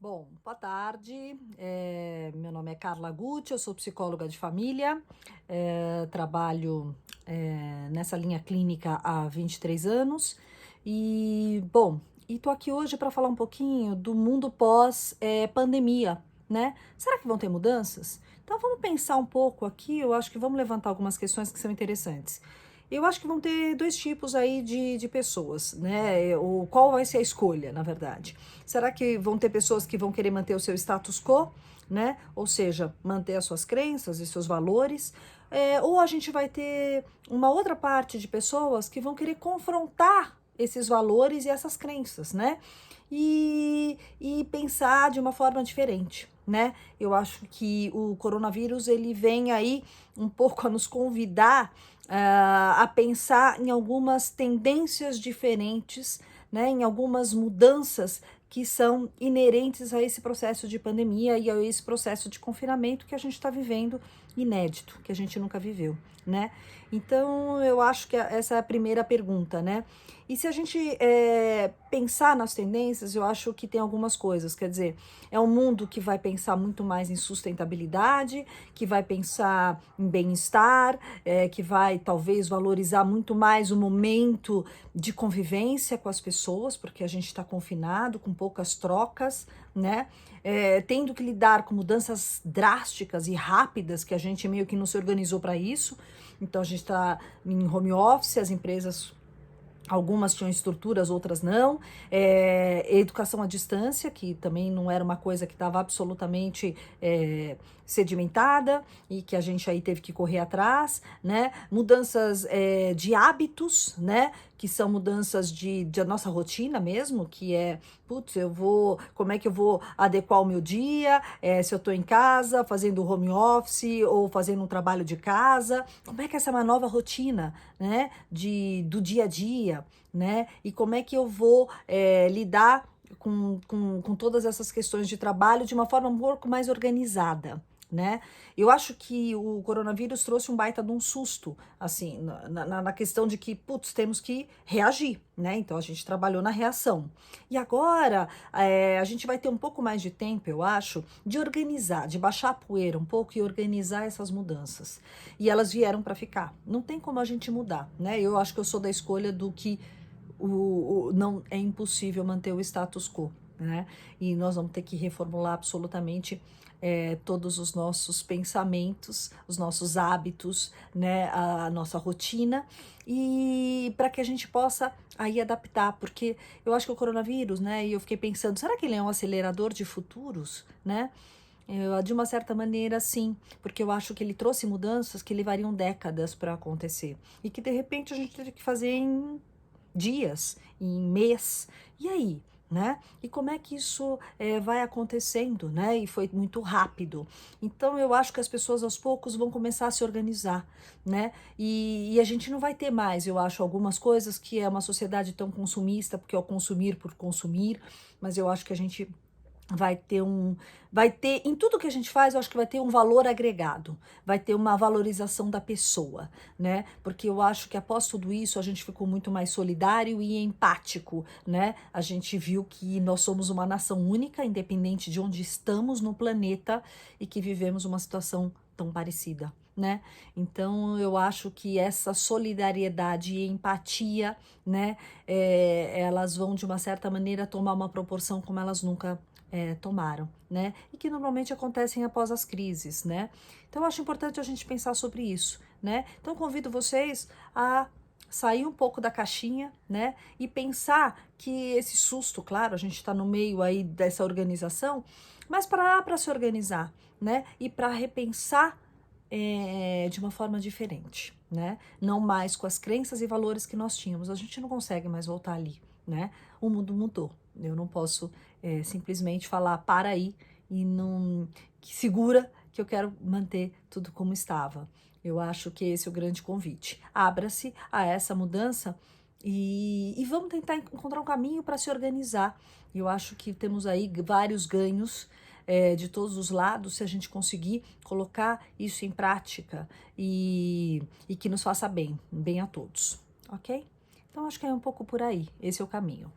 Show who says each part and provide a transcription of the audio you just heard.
Speaker 1: Bom, boa tarde. Meu nome é Carla Gucci, eu sou psicóloga de família, trabalho nessa linha clínica há 23 anos e tô aqui hoje para falar um pouquinho do mundo pós-pandemia, né? Será que vão ter mudanças? Então vamos pensar um pouco aqui, eu acho que vamos levantar algumas questões que são interessantes. Eu acho que vão ter dois tipos aí de pessoas, né? Qual vai ser a escolha, na verdade? Será que vão ter pessoas que vão querer manter o seu status quo, né? Ou seja, manter as suas crenças e seus valores? Ou a gente vai ter uma outra parte de pessoas que vão querer confrontar esses valores e essas crenças, né? E pensar de uma forma diferente, né? Eu acho que o coronavírus ele vem aí um pouco a nos convidar a pensar em algumas tendências diferentes, né? Em algumas mudanças que são inerentes a esse processo de pandemia e a esse processo de confinamento que a gente está vivendo inédito, que a gente nunca viveu, né? Então, eu acho que essa é a primeira pergunta, né? E se a gente pensar nas tendências, eu acho que tem algumas coisas, quer dizer, é um mundo que vai pensar muito mais em sustentabilidade, que vai pensar em bem-estar, que vai talvez valorizar muito mais o momento de convivência com as pessoas, porque a gente está confinado, com poucas trocas, né? Tendo que lidar com mudanças drásticas e rápidas, que a gente meio que não se organizou para isso. Então a gente está em home office, as empresas. Algumas tinham estruturas, outras não. Educação à distância, que também não era uma coisa que estava absolutamente sedimentada e que a gente aí teve que correr atrás, né? Mudanças de hábitos, né? Que são mudanças de nossa rotina mesmo, que putz, como é que eu vou adequar o meu dia, se eu estou em casa, fazendo home office ou fazendo um trabalho de casa, como é que essa é uma nova rotina, né? Do dia a dia, né? E como é que eu vou lidar com todas essas questões de trabalho de uma forma um pouco mais organizada, né? Eu acho que o coronavírus trouxe um baita de um susto, assim, na questão de que, putz, temos que reagir, né? Então a gente trabalhou na reação. E agora a gente vai ter um pouco mais de tempo, eu acho, de organizar, de baixar a poeira um pouco e organizar essas mudanças. E elas vieram para ficar. Não tem como a gente mudar, né? Eu acho que eu sou da escolha do que não é impossível manter o status quo, né? E nós vamos ter que reformular absolutamente todos os nossos pensamentos, os nossos hábitos, né? A nossa rotina e para que a gente possa aí adaptar, porque eu acho que o coronavírus, né? E eu fiquei pensando, será que ele é um acelerador de futuros, né? De uma certa maneira, sim, porque eu acho que ele trouxe mudanças que levariam décadas para acontecer e que de repente a gente teve que fazer em dias, em mês. E aí? Né? E como é que isso vai acontecendo, né? E foi muito rápido. Então eu acho que as pessoas aos poucos vão começar a se organizar, né? E a gente não vai ter mais, eu acho, algumas coisas que é uma sociedade tão consumista, porque é o consumir por consumir, mas eu acho que a gente vai ter, em tudo que a gente faz, eu acho que vai ter um valor agregado, vai ter uma valorização da pessoa, né? Porque eu acho que após tudo isso a gente ficou muito mais solidário e empático, né? A gente viu que nós somos uma nação única, independente de onde estamos no planeta e que vivemos uma situação tão parecida, né? Então eu acho que essa solidariedade e empatia, né? Elas vão de uma certa maneira tomar uma proporção como elas nunca tomaram, né? E que normalmente acontecem após as crises, né? Então, eu acho importante a gente pensar sobre isso, né? Então, convido vocês a sair um pouco da caixinha, né? E pensar que esse susto, claro, a gente está no meio aí dessa organização, mas para se organizar, né? E para repensar de uma forma diferente, né? Não mais com as crenças e valores que nós tínhamos. A gente não consegue mais voltar ali, né? O mundo mudou. Eu não posso simplesmente falar para aí e não que segura que eu quero manter tudo como estava. Eu acho que esse é o grande convite. Abra-se a essa mudança e vamos tentar encontrar um caminho para se organizar. Eu acho que temos aí vários ganhos de todos os lados se a gente conseguir colocar isso em prática e que nos faça bem a todos, ok? Então acho que é um pouco por aí, esse é o caminho.